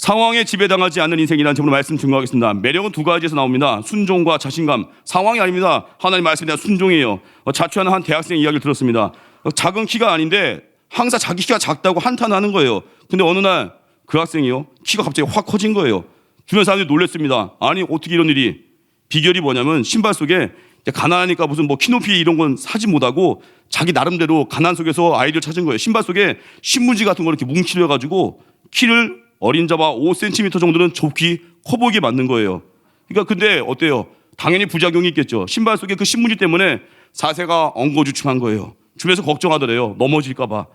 상황에 지배당하지 않는 인생이라는 제목으로 말씀 증거하겠습니다. 매력은 두 가지에서 나옵니다. 순종과 자신감. 상황이 아닙니다. 하나님 말씀에 대한 순종이에요. 자취하는 한 대학생 이야기를 들었습니다. 작은 키가 아닌데 항상 자기 키가 작다고 한탄하는 거예요. 근데 어느 날 그 학생이요, 키가 갑자기 확 커진 거예요. 주변 사람들이 놀랐습니다. 아니 어떻게 이런 일이. 비결이 뭐냐면 신발 속에 가난하니까 무슨 뭐 키높이 이런 건 사지 못하고 자기 나름대로 가난 속에서 아이디어를 찾은 거예요. 신발 속에 신문지 같은 걸 이렇게 뭉치려 가지고 키를 어린자와 5cm 정도는 좁기 커 보이게 만든 거예요. 그러니까 근데 어때요? 당연히 부작용이 있겠죠. 신발 속에 그 신문지 때문에 사세가 엉거주춤한 거예요. 주변에서 걱정하더래요. 넘어질까 봐.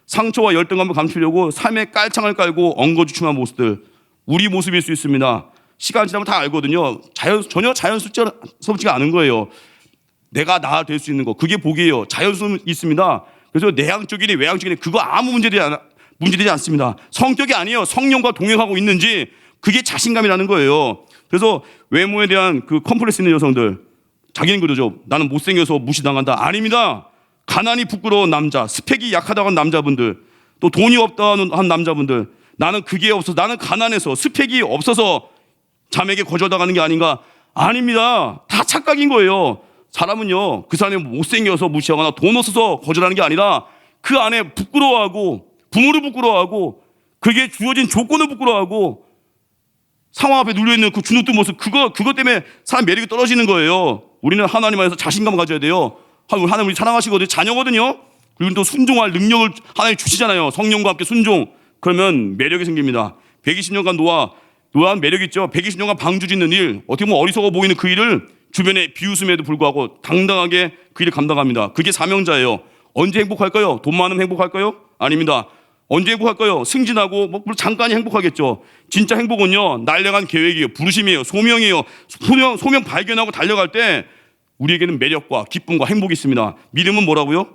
상처와 열등감을 감추려고 삶의 깔창을 깔고 엉거주춤한 모습들. 우리 모습일 수 있습니다. 시간 지나면 다 알거든요. 전혀 자연스럽지가 않은 거예요. 내가 나 될 수 있는 거. 그게 복이에요. 자연스러움이 있습니다. 그래서 내향적이니 외향적이니 그거 아무 문제되지 않습니다. 성격이 아니에요. 성령과 동행하고 있는지 그게 자신감이라는 거예요. 그래서 외모에 대한 그 컴플렉스 있는 여성들, 자기는 그러죠. 나는 못생겨서 무시당한다. 아닙니다. 가난이 부끄러운 남자, 스펙이 약하다고 한 남자분들, 또 돈이 없다는 한 남자분들, 나는 그게 없어서, 나는 가난해서 스펙이 없어서 자매에게 거절당하는 게 아닌가? 아닙니다. 다 착각인 거예요. 사람은요, 그 사람이 못생겨서 무시하거나 돈 없어서 거절하는 게 아니라 그 안에 부끄러워하고 부모를 부끄러워하고 그게 주어진 조건을 부끄러워하고 상황 앞에 눌려있는 그 주눅든 모습, 그것 때문에 사람 매력이 떨어지는 거예요. 우리는 하나님 안에서 자신감을 가져야 돼요. 하나님 우리 사랑하시거든요. 자녀거든요. 그리고 또 순종할 능력을 하나님 주시잖아요. 성령과 함께 순종. 그러면 매력이 생깁니다. 120년간 노아는 매력 있죠. 120년간 방주 짓는 일, 어떻게 보면 어리석어 보이는 그 일을 주변에 비웃음에도 불구하고 당당하게 그 일을 감당합니다. 그게 사명자예요. 언제 행복할까요? 돈 많으면 행복할까요? 아닙니다. 언제 행복할까요? 승진하고 뭐 잠깐이 행복하겠죠. 진짜 행복은요, 날려간 계획이에요. 부르심이에요. 소명이에요. 소명 발견하고 달려갈 때 우리에게는 매력과 기쁨과 행복이 있습니다. 믿음은 뭐라고요?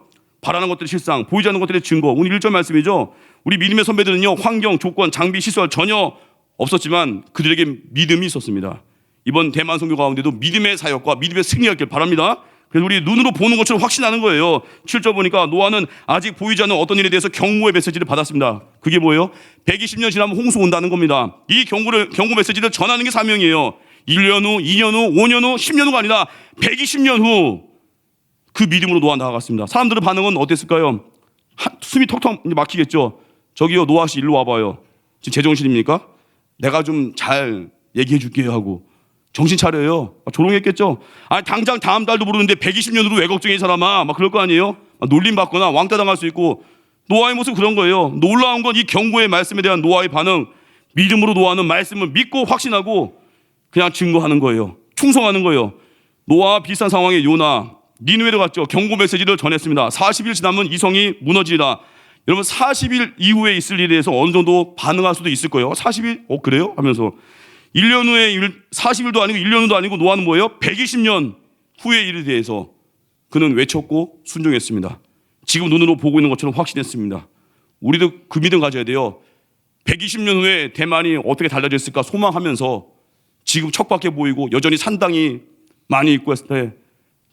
바라는 것들의 실상, 보이지 않는 것들의 증거. 오늘 1절 말씀이죠. 우리 믿음의 선배들은요, 환경, 조건, 장비, 시설 전혀 없었지만 그들에게 믿음이 있었습니다. 이번 대만 선교 가운데도 믿음의 사역과 믿음의 승리가 있길 바랍니다. 그래서 우리 눈으로 보는 것처럼 확신하는 거예요. 7절 보니까 노아는 아직 보이지 않는 어떤 일에 대해서 경고의 메시지를 받았습니다. 그게 뭐예요? 120년 지나면 홍수 온다는 겁니다. 이 경고 메시지를 전하는 게 사명이에요. 1년 후, 2년 후, 5년 후, 10년 후가 아니라 120년 후 그 믿음으로 노아 나아갔습니다. 사람들의 반응은 어땠을까요? 숨이 턱턱 막히겠죠. 저기요, 노아 씨 일로 와봐요. 지금 제정신입니까? 내가 좀 잘 얘기해 줄게요 하고 정신 차려요. 조롱했겠죠. 아니 당장 다음 달도 모르는데 120년 후로 왜 걱정해 이 사람아. 막 그럴 거 아니에요. 놀림 받거나 왕따 당할 수 있고. 노아의 모습 그런 거예요. 놀라운 건 이 경고의 말씀에 대한 노아의 반응. 믿음으로 노아는 말씀을 믿고 확신하고 그냥 증거하는 거예요. 충성하는 거예요. 노아와 비슷한 상황에 요나 니느웨로 갔죠. 경고 메시지를 전했습니다. 40일 지나면 이 성이 무너지리라. 여러분 40일 이후에 있을 일에 대해서 어느 정도 반응할 수도 있을 거예요. 40일? 그래요? 하면서 1년 후에 40일도 아니고 1년 후도 아니고 노아는 뭐예요? 120년 후의 일에 대해서 그는 외쳤고 순종했습니다. 지금 눈으로 보고 있는 것처럼 확신했습니다. 우리도 그 믿음 가져야 돼요. 120년 후에 대만이 어떻게 달라졌을까 소망하면서 지금 척박해 보이고 여전히 산당이 많이 있고 했을 때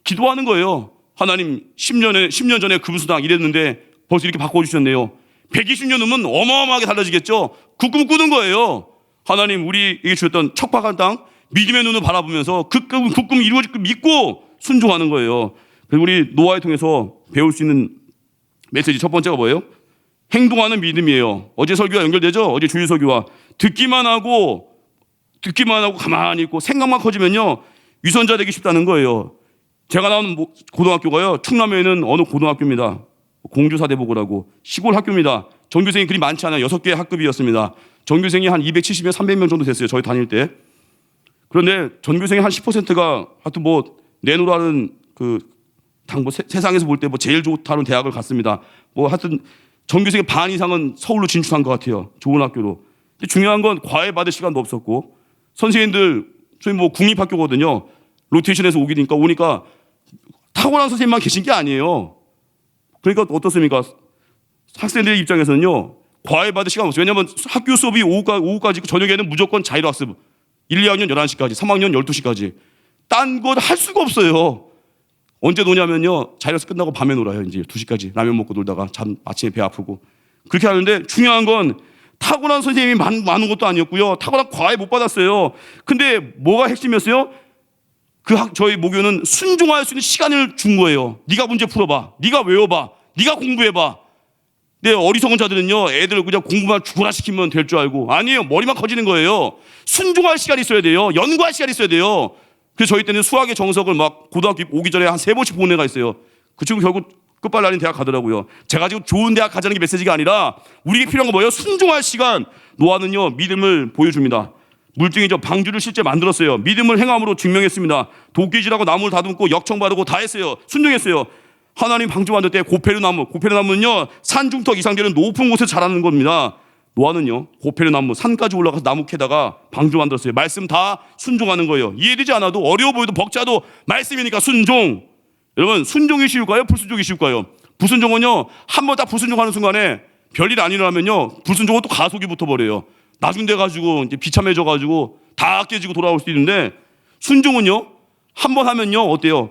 기도하는 거예요. 하나님 10년 전에 금수당 이랬는데 벌써 이렇게 바꿔주셨네요. 120년 후면 어마어마하게 달라지겠죠. 그 꿈 꾸는 거예요. 하나님 우리에게 주셨던 척박한 땅 믿음의 눈을 바라보면서 그 꿈 이루어질 걸 믿고 순종하는 거예요. 그리고 우리 노아에 통해서 배울 수 있는 메시지 첫 번째가 뭐예요? 행동하는 믿음이에요. 어제 설교와 연결되죠? 어제 주일 설교와 듣기만 하고 가만히 있고 생각만 커지면요 위선자 되기 쉽다는 거예요. 제가 나온 고등학교가요 충남에 있는 어느 고등학교입니다. 공주사대보고라고 시골 학교입니다. 전교생이 그리 많지 않아요. 6개의 학급이었습니다. 전교생이 한 270명, 300명 정도 됐어요. 저희 다닐 때. 그런데 전교생의 한 10%가 하여튼 뭐 내노라는 세상에서 볼 때 뭐 제일 좋다는 대학을 갔습니다. 뭐 하여튼 전교생의 반 이상은 서울로 진출한 것 같아요. 좋은 학교로. 근데 중요한 건 과외 받을 시간도 없었고 선생님들 저희 뭐 국립학교거든요. 로테이션에서 오니까 탁월한 선생님만 계신 게 아니에요. 그러니까 어떻습니까? 학생들의 입장에서는요. 과외 받을 시간 없어요. 왜냐하면 학교 수업이 오후까지 있고 저녁에는 무조건 자율학습. 1, 2학년 11시까지, 3학년 12시까지. 딴 거 할 수가 없어요. 언제 노냐면요. 자율학습 끝나고 밤에 놀아요. 이제 2시까지 라면 먹고 놀다가 아침에 배 아프고. 그렇게 하는데 중요한 건 타고난 선생님이 많은 것도 아니었고요. 타고난 과외 못 받았어요. 근데 뭐가 핵심이었어요? 저희 모교는 순종할 수 있는 시간을 준 거예요. 네가 문제 풀어봐. 네가 외워봐. 네가 공부해봐. 근데 어리석은 자들은요, 애들 그냥 공부만 죽어라 시키면 될 줄 알고, 아니에요. 머리만 커지는 거예요. 순종할 시간이 있어야 돼요. 연구할 시간이 있어야 돼요. 그래서 저희 때는 수학의 정석을 막 고등학교 오기 전에 한 3번씩 본 애가 있어요. 그 친구 결국 끝발날린 대학 가더라고요. 제가 지금 좋은 대학 가자는 게 메시지가 아니라 우리에게 필요한 건 뭐예요? 순종할 시간. 노아는요, 믿음을 보여줍니다. 물증이죠. 방주를 실제 만들었어요. 믿음을 행함으로 증명했습니다. 도끼질하고 나무를 다듬고 역청바르고 다 했어요. 순종했어요. 하나님 방주 만들 때 고페르나무는요, 산중턱 이상 되는 높은 곳에 자라는 겁니다. 노아는요, 고페르나무 산까지 올라가서 나무 캐다가 방주 만들었어요. 말씀 다 순종하는 거예요. 이해되지 않아도, 어려워 보여도, 벅차도 말씀이니까 순종. 여러분, 순종이 쉬울까요? 불순종이 쉬울까요? 불순종은요, 한 번 딱 불순종하는 순간에 별일 안 일어나면요, 불순종은 또 가속이 붙어버려요. 나중 돼가지고 이제 비참해져가지고 다 깨지고 돌아올 수 있는데, 순종은요, 한 번 하면요, 어때요?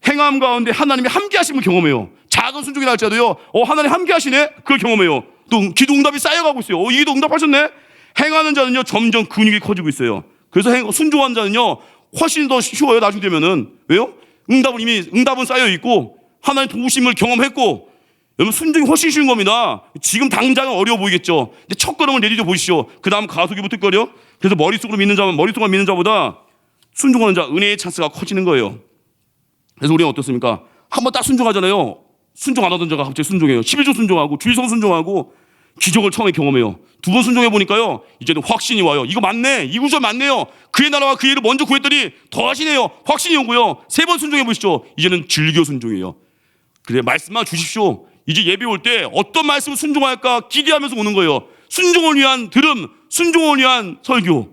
행함 가운데 하나님이 함께 하심을 경험해요. 작은 순종이라 할지라도요, 하나님 함께 하시네? 그걸 경험해요. 또 기도 응답이 쌓여가고 있어요. 이도 응답하셨네? 행하는 자는요, 점점 근육이 커지고 있어요. 그래서 순종하는 자는요, 훨씬 더 쉬워요. 나중 되면은. 왜요? 응답은 쌓여 있고 하나님 도우심을 경험했고, 여러분, 순종이 훨씬 쉬운 겁니다. 지금 당장은 어려워 보이겠죠. 근데 첫 걸음을 내디뎌 보시죠. 그 다음 가속이 붙을걸요. 그래서 머릿속만 믿는 자보다 순종하는 자, 은혜의 찬스가 커지는 거예요. 그래서 우리는 어떻습니까? 한번 딱 순종하잖아요. 순종 안 하던 자가 갑자기 순종해요. 11조 순종하고 주일성 순종하고 기적을 처음에 경험해요. 2번 순종해 보니까요, 이제는 확신이 와요. 이거 맞네. 이 구절 맞네요. 그의 나라와 그의 일을 먼저 구했더니 더 하시네요. 확신이 오고요. 3번 순종해 보시죠. 이제는 즐겨 순종해요. 그래, 말씀만 주십시오. 이제 예배 올 때 어떤 말씀을 순종할까 기대하면서 오는 거예요. 순종을 위한 들음, 순종을 위한 설교.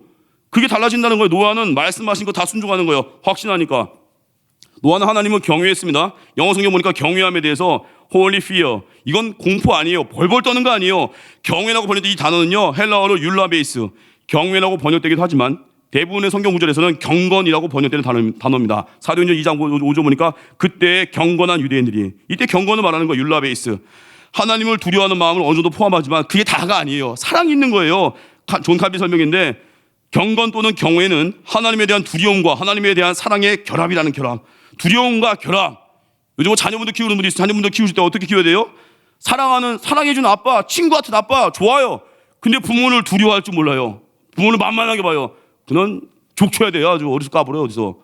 그게 달라진다는 거예요. 노아는 말씀하신 거 다 순종하는 거예요. 확신하니까. 노아는 하나님을 경외했습니다. 영어 성경 보니까 경외함에 대해서 holy fear, 이건 공포 아니에요. 벌벌 떠는 거 아니에요. 경외라고 번역된 이 단어는요, 헬라어로 율라베이스, 경외라고 번역되기도 하지만 대부분의 성경 구절에서는 경건이라고 번역되는 단어입니다. 사도행전 2장 5절 보니까 그때 경건한 유대인들이, 이때 경건을 말하는 거 율라베이스. 하나님을 두려워하는 마음을 어느 정도 포함하지만 그게 다가 아니에요. 사랑이 있는 거예요. 존 칼빈 설명인데, 경건 또는 경외는 하나님에 대한 두려움과 하나님에 대한 사랑의 결합이라는 결합. 두려움과 결합. 요즘 자녀분들 키우는 분이 있어요. 자녀분들 키우실 때 어떻게 키워야 돼요? 사랑해주는 아빠, 친구 같은 아빠, 좋아요. 근데 부모를 두려워할 줄 몰라요. 부모를 만만하게 봐요. 그는 족쳐야 돼요. 아주 어디서 까불어요, 어디서.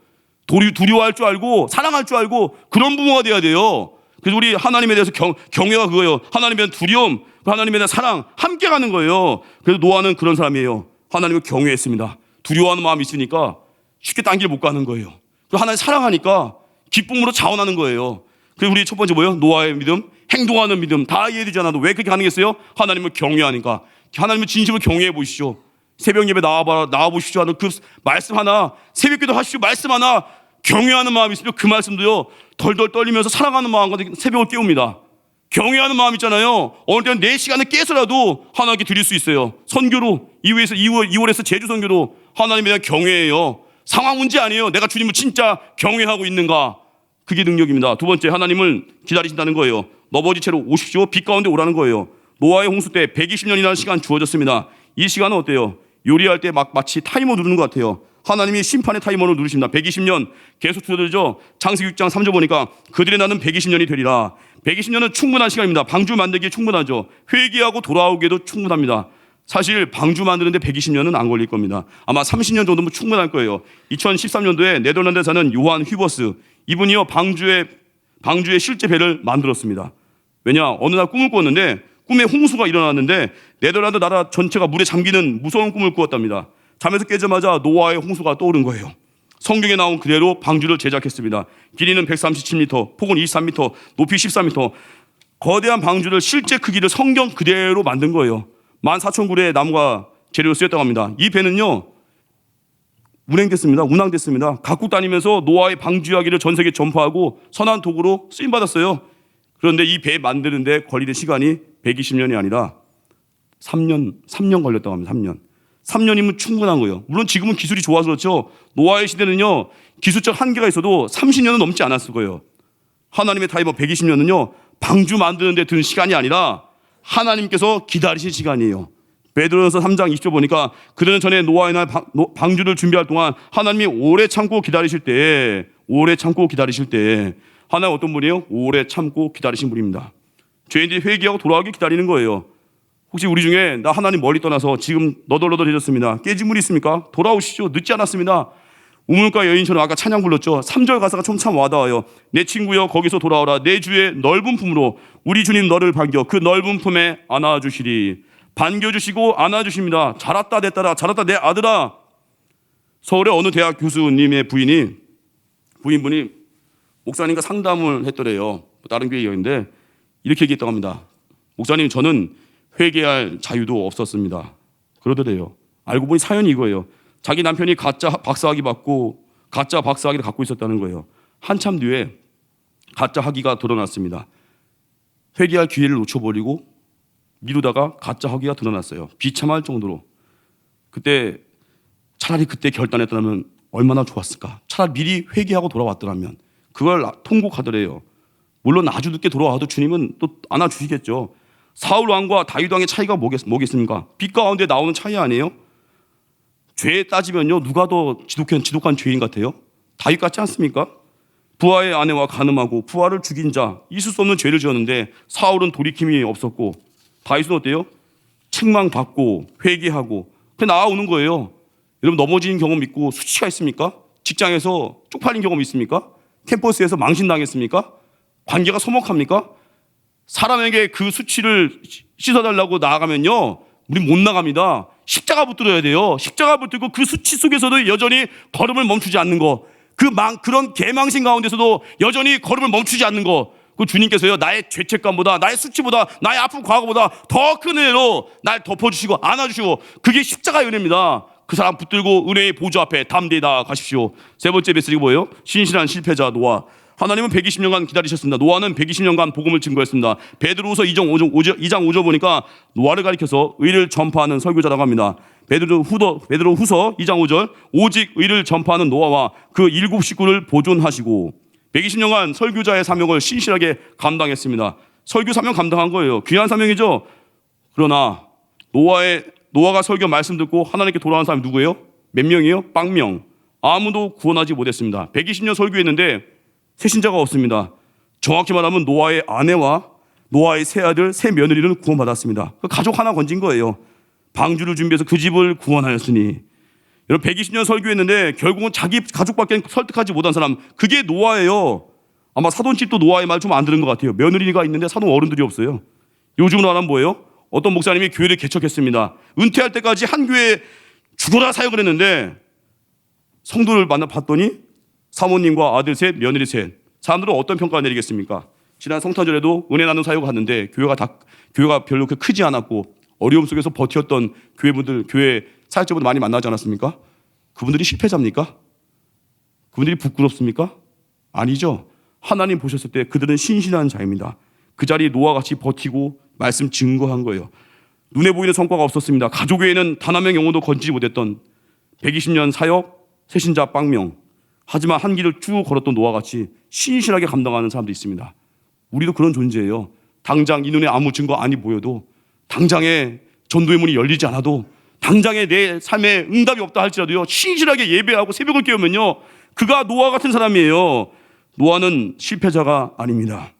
두려워할 줄 알고, 사랑할 줄 알고, 그런 부모가 돼야 돼요. 그래서 우리 하나님에 대해서 경외가 그거예요. 하나님에 대한 두려움, 하나님에 대한 사랑, 함께 가는 거예요. 그래서 노아는 그런 사람이에요. 하나님을 경외했습니다. 두려워하는 마음이 있으니까 쉽게 딴 길 못 가는 거예요. 그리고 하나님 사랑하니까 기쁨으로 자원하는 거예요. 그리고 우리 첫 번째 뭐예요? 노아의 믿음, 행동하는 믿음. 다 이해되지 않아도 왜 그렇게 가능했어요? 하나님을 경외하니까. 하나님을 진심으로 경외해 보시죠. 새벽 예배 나와보시죠 하는 그 말씀 하나, 새벽 기도 하시죠 말씀 하나, 경외하는 마음이 있으면 그 말씀도요, 덜덜 떨리면서 사랑하는 마음과 새벽을 깨웁니다. 경외하는 마음 있잖아요. 어느 때는 내 시간을 깨서라도 하나님께 드릴 수 있어요. 선교로 2월에서 제주 선교로 하나님에 대한 경외예요. 상황 문제 아니에요. 내가 주님을 진짜 경외하고 있는가. 그게 능력입니다. 두 번째, 하나님을 기다리신다는 거예요. 너버지체로 오십시오. 빛 가운데 오라는 거예요. 노아의 홍수 때 120년이라는 시간 주어졌습니다. 이 시간은 어때요? 요리할 때 마치 타이머 누르는 것 같아요. 하나님이 심판의 타이머를 누르십니다. 120년 계속 줄어들죠. 창세기 6장 3절 보니까 그들의 나는 120년이 되리라. 120년은 충분한 시간입니다. 방주 만들기에 충분하죠. 회개하고 돌아오기에도 충분합니다. 사실 방주 만드는데 120년은 안 걸릴 겁니다. 아마 30년 정도면 충분할 거예요. 2013년도에 네덜란드에 사는 요한 휘버스, 이분이요, 방주의 실제 배를 만들었습니다. 왜냐, 어느 날 꿈을 꾸었는데 꿈에 홍수가 일어났는데 네덜란드 나라 전체가 물에 잠기는 무서운 꿈을 꾸었답니다. 잠에서 깨자마자 노아의 홍수가 떠오른 거예요. 성경에 나온 그대로 방주를 제작했습니다. 길이는 137m, 폭은 23m, 높이 14m. 거대한 방주를 실제 크기를 성경 그대로 만든 거예요. 14,000그루의 나무가 재료로 쓰였다고 합니다. 이 배는요, 운항됐습니다. 각국 다니면서 노아의 방주 이야기를 전 세계에 전파하고 선한 도구로 쓰임받았어요. 그런데 이 배 만드는데 걸리는 시간이 120년이 아니라 3년 걸렸다고 합니다. 3년. 3년이면 충분한 거예요. 물론 지금은 기술이 좋아서 그렇죠. 노아의 시대는요, 기술적 한계가 있어도 30년은 넘지 않았을 거예요. 하나님의 타이머 120년은요, 방주 만드는 데 든 시간이 아니라 하나님께서 기다리신 시간이에요. 베드로전서 3장 20절 보니까 그들은 전에 노아의 날 방주를 준비할 동안 하나님이 오래 참고 기다리실 때에 하나님 어떤 분이에요? 오래 참고 기다리신 분입니다. 죄인들이 회개하고 돌아오기 기다리는 거예요. 혹시 우리 중에 나 하나님 멀리 떠나서 지금 너덜너덜해졌습니다. 깨진 분이 있습니까? 돌아오시죠. 늦지 않았습니다. 우물가 여인처럼 아까 찬양 불렀죠. 3절 가사가 참 와닿아요. 내 친구여 거기서 돌아오라. 내 주의 넓은 품으로 우리 주님 너를 반겨 그 넓은 품에 안아주시리. 반겨주시고 안아주십니다. 잘았다 내 딸아, 잘았다 내 아들아. 서울의 어느 대학 교수님의 부인분이 목사님과 상담을 했더래요. 다른 교회였는데 이렇게 얘기했다고 합니다. 목사님, 저는 회개할 자유도 없었습니다. 그러더래요. 알고 보니 사연이 이거예요. 자기 남편이 가짜 박사학위를 갖고 있었다는 거예요. 한참 뒤에 가짜 학위가 드러났습니다. 회개할 기회를 놓쳐버리고 미루다가 가짜 학위가 드러났어요. 비참할 정도로. 차라리 그때 결단했더라면 얼마나 좋았을까. 차라리 미리 회개하고 돌아왔더라면. 그걸 통곡하더래요. 물론 아주 늦게 돌아와도 주님은 또 안아주시겠죠. 사울 왕과 다윗 왕의 차이가 뭐겠습니까? 빛 가운데 나오는 차이 아니에요? 죄에 따지면요, 누가 더 지독한 죄인 같아요? 다윗 같지 않습니까? 부하의 아내와 간음하고 부하를 죽인 자, 있을 수 없는 죄를 지었는데 사울은 돌이킴이 없었고 다윗은 어때요? 책망받고 회개하고 그냥 나아오는 거예요. 여러분, 넘어진 경험 있고 수치가 있습니까? 직장에서 쪽팔린 경험 있습니까? 캠퍼스에서 망신당했습니까? 관계가 서먹합니까? 사람에게 그 수치를 씻어달라고 나아가면요, 우리 못 나갑니다. 십자가 붙들어야 돼요. 십자가 붙들고 그 수치 속에서도 여전히 걸음을 멈추지 않는 거, 그런 개망신 가운데서도 여전히 걸음을 멈추지 않는 거, 그 주님께서요, 나의 죄책감보다, 나의 수치보다, 나의 아픈 과거보다 더 큰 은혜로 날 덮어주시고 안아주시고, 그게 십자가의 은혜입니다. 그 사람 붙들고 은혜의 보좌 앞에 담대히 나아가십시오. 세 번째 메시지가 뭐예요? 신실한 실패자 노아. 하나님은 120년간 기다리셨습니다. 노아는 120년간 복음을 증거했습니다. 베드로후서 2장 5절 보니까 노아를 가리켜서 의를 전파하는 설교자라고 합니다. 베드로후서 2장 5절, 오직 의를 전파하는 노아와 그 7 식구를 보존하시고 120년간 설교자의 사명을 신실하게 감당했습니다. 설교 사명 감당한 거예요. 귀한 사명이죠. 그러나 노아가 설교 말씀 듣고 하나님께 돌아온 사람이 누구예요? 몇 명이에요? 0명. 아무도 구원하지 못했습니다. 120년 설교했는데 새신자가 없습니다. 정확히 말하면 노아의 아내와 노아의 세 아들, 세 며느리는 구원받았습니다. 가족 하나 건진 거예요. 방주를 준비해서 그 집을 구원하였으니. 여러분, 120년 설교했는데 결국은 자기 가족밖에 설득하지 못한 사람, 그게 노아예요. 아마 사돈집도 노아의 말 좀 안 들은 것 같아요. 며느리가 있는데 사돈 어른들이 없어요. 요즘으로 하면 뭐예요? 어떤 목사님이 교회를 개척했습니다. 은퇴할 때까지 한 교회에 죽어라 사역을 했는데 성도를 봤더니 사모님과 아들 셋, 며느리 셋. 사람들은 어떤 평가를 내리겠습니까? 지난 성탄절에도 은혜 나누는 사역을 갔는데 교회가 별로 크지 않았고 어려움 속에서 버텼던 교회 사역자분들 많이 만나지 않았습니까? 그분들이 실패자입니까? 그분들이 부끄럽습니까? 아니죠. 하나님 보셨을 때 그들은 신실한 자입니다. 그 자리에 노아같이 버티고 말씀 증거한 거예요. 눈에 보이는 성과가 없었습니다. 가족에는 단 한 명 영혼도 건지지 못했던 120년 사역, 새신자 0명. 하지만 한 길을 쭉 걸었던 노아같이 신실하게 감당하는 사람도 있습니다. 우리도 그런 존재예요. 당장 이 눈에 아무 증거 아니 보여도, 당장에 전도의 문이 열리지 않아도, 당장에 내 삶에 응답이 없다 할지라도요, 신실하게 예배하고 새벽을 깨우면요, 그가 노아 같은 사람이에요. 노아는 실패자가 아닙니다.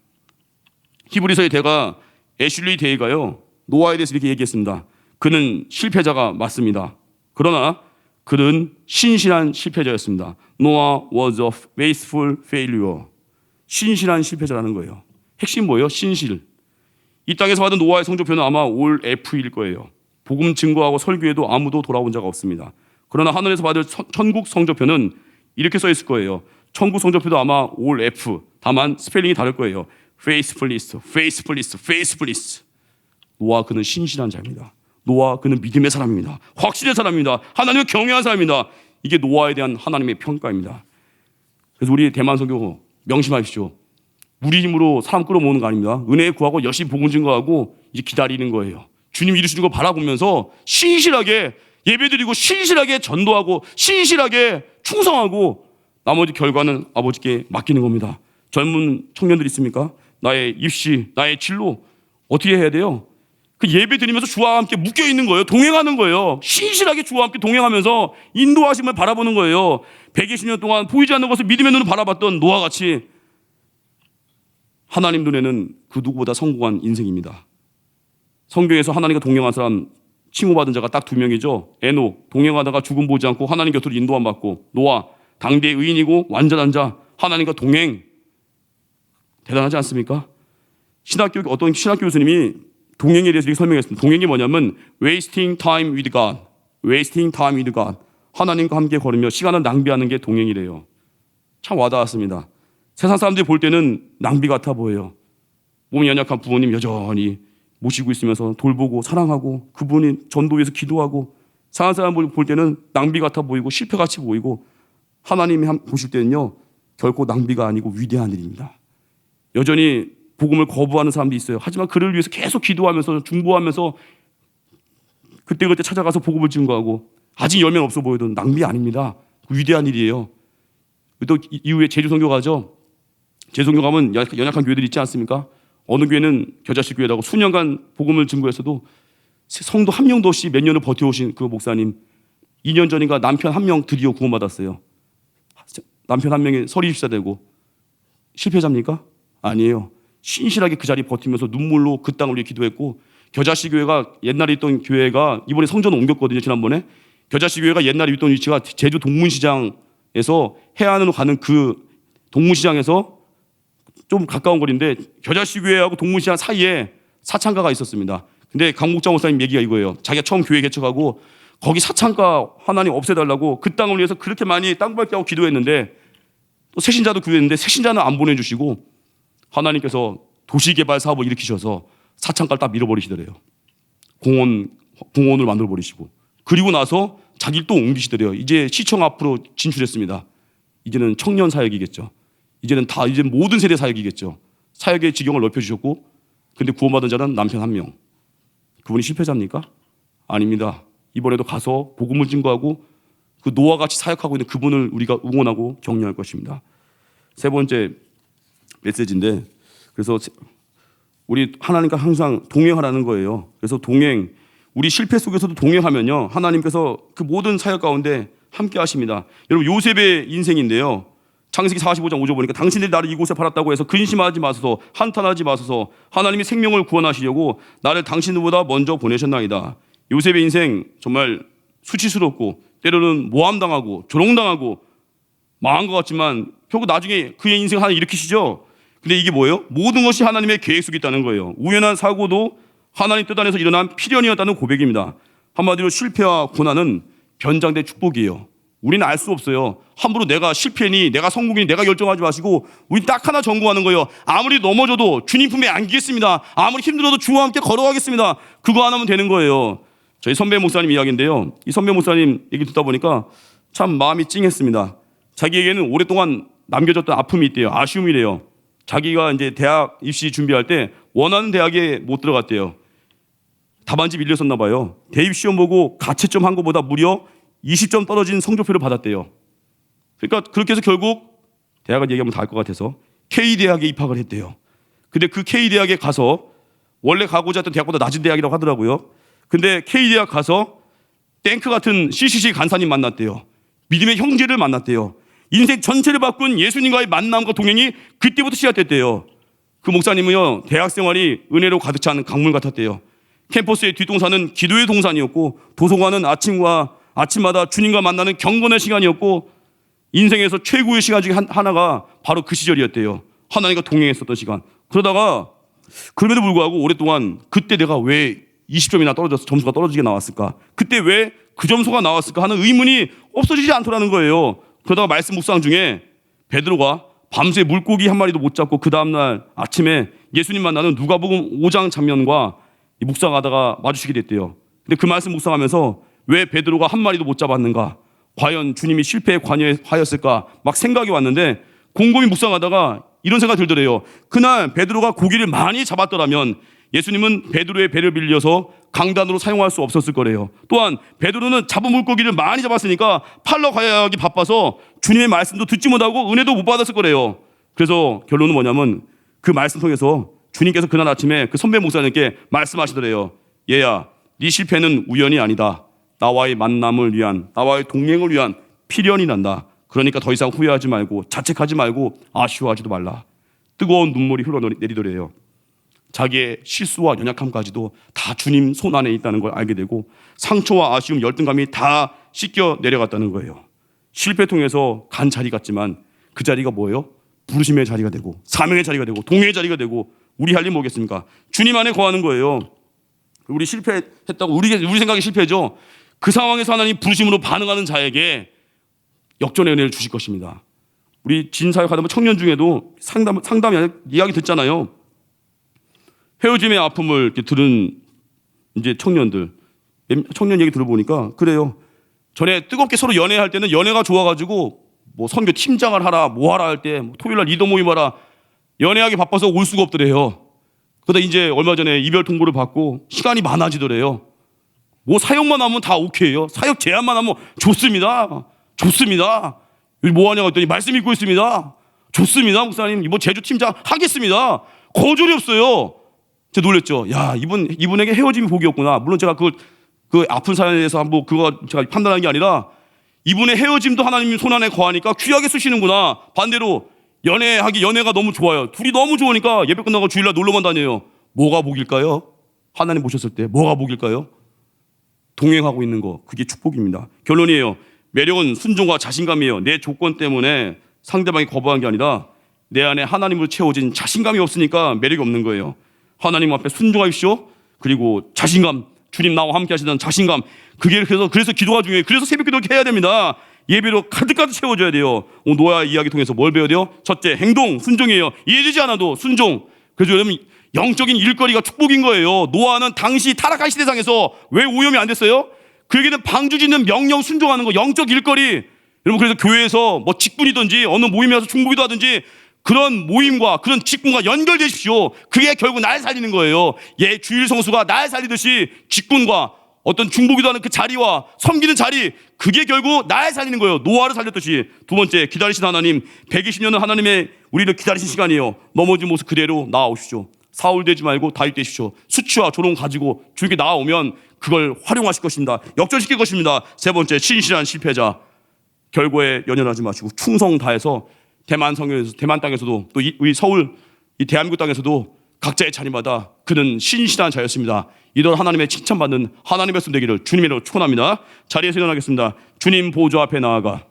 히브리서의 대가 애슐리 데이가요, 노아에 대해서 이렇게 얘기했습니다. 그는 실패자가 맞습니다. 그러나 그는 신실한 실패자였습니다. Noah was a faithful failure. 신실한 실패자라는 거예요. 핵심 뭐예요? 신실. 이 땅에서 받은 노아의 성적표는 아마 올 F일 거예요. 복음 증거하고 설교에도 아무도 돌아온 자가 없습니다. 그러나 하늘에서 받을 천국 성적표는 이렇게 써 있을 거예요. 천국 성적표도 아마 올 F. 다만 스펠링이 다를 거예요. faithfulness, faithfulness, faithfulness. 노아 그는 신실한 자입니다. 노아 그는 믿음의 사람입니다. 확신의 사람입니다. 하나님을 경외한 사람입니다. 이게 노아에 대한 하나님의 평가입니다. 그래서 우리 대만 선교 명심하십시오. 우리 힘으로 사람 끌어모으는 거 아닙니다. 은혜 구하고 열심히 복음 증거하고 이제 기다리는 거예요. 주님 이루시는 거 바라보면서 신실하게 예배드리고 신실하게 전도하고 신실하게 충성하고 나머지 결과는 아버지께 맡기는 겁니다. 젊은 청년들 있습니까? 나의 입시, 나의 진로 어떻게 해야 돼요? 그 예배 드리면서 주와 함께 묶여 있는 거예요. 동행하는 거예요. 신실하게 주와 함께 동행하면서 인도하심을 바라보는 거예요. 120년 동안 보이지 않는 것을 믿음의 눈으로 바라봤던 노아와 같이 하나님 눈에는 그 누구보다 성공한 인생입니다. 성경에서 하나님과 동행한 사람 칭호받은 자가 딱 2명이죠. 에녹, 동행하다가 죽음 보지 않고 하나님 곁으로 인도함 받고, 노아, 당대의 의인이고 완전한 자, 하나님과 동행. 대단하지 않습니까? 어떤 신학교 교수님이 동행에 대해서 이렇게 설명했습니다. 동행이 뭐냐면 wasting time with God. wasting time with God. 하나님과 함께 걸으며 시간을 낭비하는 게 동행이래요. 참 와닿았습니다. 세상 사람들이 볼 때는 낭비 같아 보여요. 몸이 연약한 부모님 여전히 모시고 있으면서 돌보고 사랑하고 그분이 전도위해서 기도하고, 상한 사람 볼 때는 낭비 같아 보이고 실패같이 보이고, 하나님이 보실 때는요 결코 낭비가 아니고 위대한 일입니다. 여전히 복음을 거부하는 사람도 있어요. 하지만 그를 위해서 계속 기도하면서 중보하면서 그때그때 찾아가서 복음을 증거하고, 아직 열매는 없어 보여도 낭비 아닙니다. 위대한 일이에요. 또 이후에 제주 선교 가죠. 제주 선교 가면 연약한 교회들 있지 않습니까? 어느 교회는 겨자씨 교회라고 수년간 복음을 증거했어도 성도 한 명도 없이 몇 년을 버텨오신 그 목사님, 2년 전인가 남편 한 명 드디어 구원받았어요. 남편 한 명이 서리 집사되고. 실패자입니까? 아니에요. 신실하게 그 자리 버티면서 눈물로 그 땅을 위해 기도했고, 겨자씨 교회가 옛날에 있던 교회가 이번에 성전을 옮겼거든요. 지난번에 겨자씨 교회가 옛날에 있던 위치가 제주 동문시장에서 해안으로 가는 그 동문시장에서 좀 가까운 거리인데, 겨자씨 교회하고 동문시장 사이에 사창가가 있었습니다. 근데 강목장 목사님 얘기가 이거예요. 자기가 처음 교회 개척하고 거기 사창가 하나님 없애달라고 그 땅을 위해서 그렇게 많이 땅 밟게 하고 기도했는데, 또 새신자도 구했는데 새신자는 안 보내주시고 하나님께서 도시개발 사업을 일으키셔서 사창가를 딱 밀어버리시더래요. 공원을 만들어버리시고, 그리고 나서 자기를 또 옮기시더래요. 이제 시청 앞으로 진출했습니다. 이제는 청년 사역이겠죠. 이제 모든 세대 사역이겠죠. 사역의 지경을 넓혀주셨고, 근데 구원받은 자는 남편 한 명. 그분이 실패자입니까? 아닙니다. 이번에도 가서 복음을 증거하고 그 노아와 같이 사역하고 있는 그분을 우리가 응원하고 격려할 것입니다. 세 번째 메시지인데, 그래서 우리 하나님과 항상 동행하라는 거예요. 그래서 우리 실패 속에서도 동행하면요 하나님께서 그 모든 사역 가운데 함께 하십니다. 여러분, 요셉의 인생인데요, 창세기 45장 5절 보니까 당신들이 나를 이곳에 팔았다고 해서 근심하지 마소서, 한탄하지 마소서, 하나님이 생명을 구원하시려고 나를 당신들보다 먼저 보내셨나이다. 요셉의 인생 정말 수치스럽고 때로는 모함당하고 조롱당하고 망한 것 같지만 결국 나중에 그의 인생을 하나 일으키시죠. 근데 이게 뭐예요? 모든 것이 하나님의 계획 속에 있다는 거예요. 우연한 사고도 하나님 뜻 안에서 일어난 필연이었다는 고백입니다. 한마디로 실패와 고난은 변장된 축복이에요. 우리는 알 수 없어요. 함부로 내가 실패니 내가 성공이니 내가 결정하지 마시고, 우린 딱 하나 전구하는 거예요. 아무리 넘어져도 주님 품에 안기겠습니다. 아무리 힘들어도 주와 함께 걸어가겠습니다. 그거 하나면 되는 거예요. 저희 선배 목사님 이야기인데요, 이 선배 목사님 얘기 듣다 보니까 참 마음이 찡했습니다. 자기에게는 오랫동안 남겨졌던 아픔이 있대요. 아쉬움이래요. 자기가 이제 대학 입시 준비할 때 원하는 대학에 못 들어갔대요. 답안지 밀렸었나 봐요. 대입 시험 보고 가채점 한 것보다 무려 20점 떨어진 성적표를 받았대요. 그러니까 그렇게 해서 결국 대학을 얘기하면 다 알 것 같아서 K대학에 입학을 했대요. 근데 그 K대학에 가서 원래 가고자 했던 대학보다 낮은 대학이라고 하더라고요. 근데 K대학 가서 탱크 같은 CCC 간사님 만났대요. 믿음의 형제를 만났대요. 인생 전체를 바꾼 예수님과의 만남과 동행이 그때부터 시작됐대요. 그 목사님은요, 대학 생활이 은혜로 가득 찬 강물 같았대요. 캠퍼스의 뒷동산은 기도의 동산이었고, 도서관은 아침마다 주님과 만나는 경건의 시간이었고, 인생에서 최고의 시간 중에 하나가 바로 그 시절이었대요. 하나님과 동행했었던 시간. 그러다가 그럼에도 불구하고 오랫동안 그때 내가 왜 20점이나 떨어져서 점수가 떨어지게 나왔을까? 그때 왜 그 점수가 나왔을까 하는 의문이 없어지지 않더라는 거예요. 그러다가 말씀 묵상 중에 베드로가 밤새 물고기 한 마리도 못 잡고 그 다음날 아침에 예수님 만나는 누가복음 5장 장면과 묵상하다가 마주치게 됐대요. 근데 그 말씀 묵상하면서 왜 베드로가 한 마리도 못 잡았는가? 과연 주님이 실패에 관여하였을까? 막 생각이 왔는데 곰곰이 묵상하다가 이런 생각이 들더래요. 그날 베드로가 고기를 많이 잡았더라면 예수님은 베드로의 배를 빌려서 강단으로 사용할 수 없었을 거래요. 또한 베드로는 잡은 물고기를 많이 잡았으니까 팔러 가야 하기 바빠서 주님의 말씀도 듣지 못하고 은혜도 못 받았을 거래요. 그래서 결론은 뭐냐면 그 말씀 통해서 주님께서 그날 아침에 그 선배 목사님께 말씀하시더래요. 얘야, 네 실패는 우연이 아니다. 나와의 만남을 위한, 나와의 동행을 위한 필연이 난다. 그러니까 더 이상 후회하지 말고 자책하지 말고 아쉬워하지도 말라. 뜨거운 눈물이 흘러내리더래요. 자기의 실수와 연약함까지도 다 주님 손 안에 있다는 걸 알게 되고 상처와 아쉬움, 열등감이 다 씻겨 내려갔다는 거예요. 실패 통해서 간 자리 같지만 그 자리가 뭐예요? 부르심의 자리가 되고 사명의 자리가 되고 동행의 자리가 되고 우리 할 일 뭐겠습니까? 주님 안에 거하는 거예요. 우리 실패했다고 우리 생각이 실패죠. 그 상황에서 하나님 부르심으로 반응하는 자에게 역전의 은혜를 주실 것입니다. 우리 진사역하다 보면 청년 중에도 상담이 이야기 듣잖아요. 헤어짐의 아픔을 이렇게 들은 이제 청년 얘기 들어보니까 그래요. 전에 뜨겁게 서로 연애할 때는 연애가 좋아가지고 뭐 선교 팀장을 하라 뭐 하라 할 때 토요일날 리더 모임 하라 연애하기 바빠서 올 수가 없더래요. 그러다 이제 얼마 전에 이별 통보를 받고 시간이 많아지더래요. 뭐 사역만 하면 다 오케이요. 사역 제안만 하면 좋습니다. 좋습니다. 여기 뭐 하냐고 했더니 말씀 읽고 있습니다. 좋습니다 목사님. 이번 제주 팀장 하겠습니다. 거절이 없어요. 제가 놀랬죠. 야 이분에게 헤어짐이 복이었구나. 물론 제가 그 아픈 사연에 대해서 한번 그거 제가 판단하는 게 아니라 이분의 헤어짐도 하나님 손 안에 거하니까 귀하게 쓰시는구나. 반대로 연애가 너무 좋아요. 둘이 너무 좋으니까 예배 끝나고 주일날 놀러만 다녀요. 뭐가 복일까요? 하나님 보셨을 때 뭐가 복일까요? 동행하고 있는 거, 그게 축복입니다. 결론이에요. 매력은 순종과 자신감이에요. 내 조건 때문에 상대방이 거부한 게 아니라 내 안에 하나님으로 채워진 자신감이 없으니까 매력이 없는 거예요. 하나님 앞에 순종하십시오. 그리고 자신감, 주님 나와 함께 하시던 자신감, 그게 그래서 기도가 중요해요. 그래서 새벽 기도 해야 됩니다. 예배로 가득가득 채워줘야 돼요. 오늘 노아 이야기 통해서 뭘 배워야 돼요? 첫째, 행동, 순종이에요. 이해되지 않아도 순종. 그래서 여러분 영적인 일거리가 축복인 거예요. 노아는 당시 타락한 시대상에서 왜 오염이 안 됐어요? 그에게는 방주 짓는 명령 순종하는 거, 영적 일거리. 여러분 그래서 교회에서 뭐 직분이든지 어느 모임에 와서 중보기도 하든지 그런 모임과 그런 직분과 연결되십시오. 그게 결국 날 살리는 거예요. 주일 성수가 날 살리듯이 직분과 어떤 중보기도 하는 그 자리와 섬기는 자리, 그게 결국 날 살리는 거예요. 노아를 살렸듯이. 두 번째, 기다리신 하나님. 120년은 하나님의 우리를 기다리신 시간이에요. 넘어진 모습 그대로 나아오십시오. 사울 되지 말고 다윗 되십시오. 수치와 조롱 가지고 주에게 나아오면 그걸 활용하실 것입니다. 역전시킬 것입니다. 세 번째, 신실한 실패자. 결과에 연연하지 마시고 충성 다해서 대만 땅에서도 또 우리 서울 이 대한민국 땅에서도 각자의 자리마다 그는 신실한 자였습니다. 이런 하나님의 칭찬받는 하나님의 말씀 되기를 주님으로 축원합니다. 자리에서 일어나겠습니다. 주님 보좌 앞에 나아가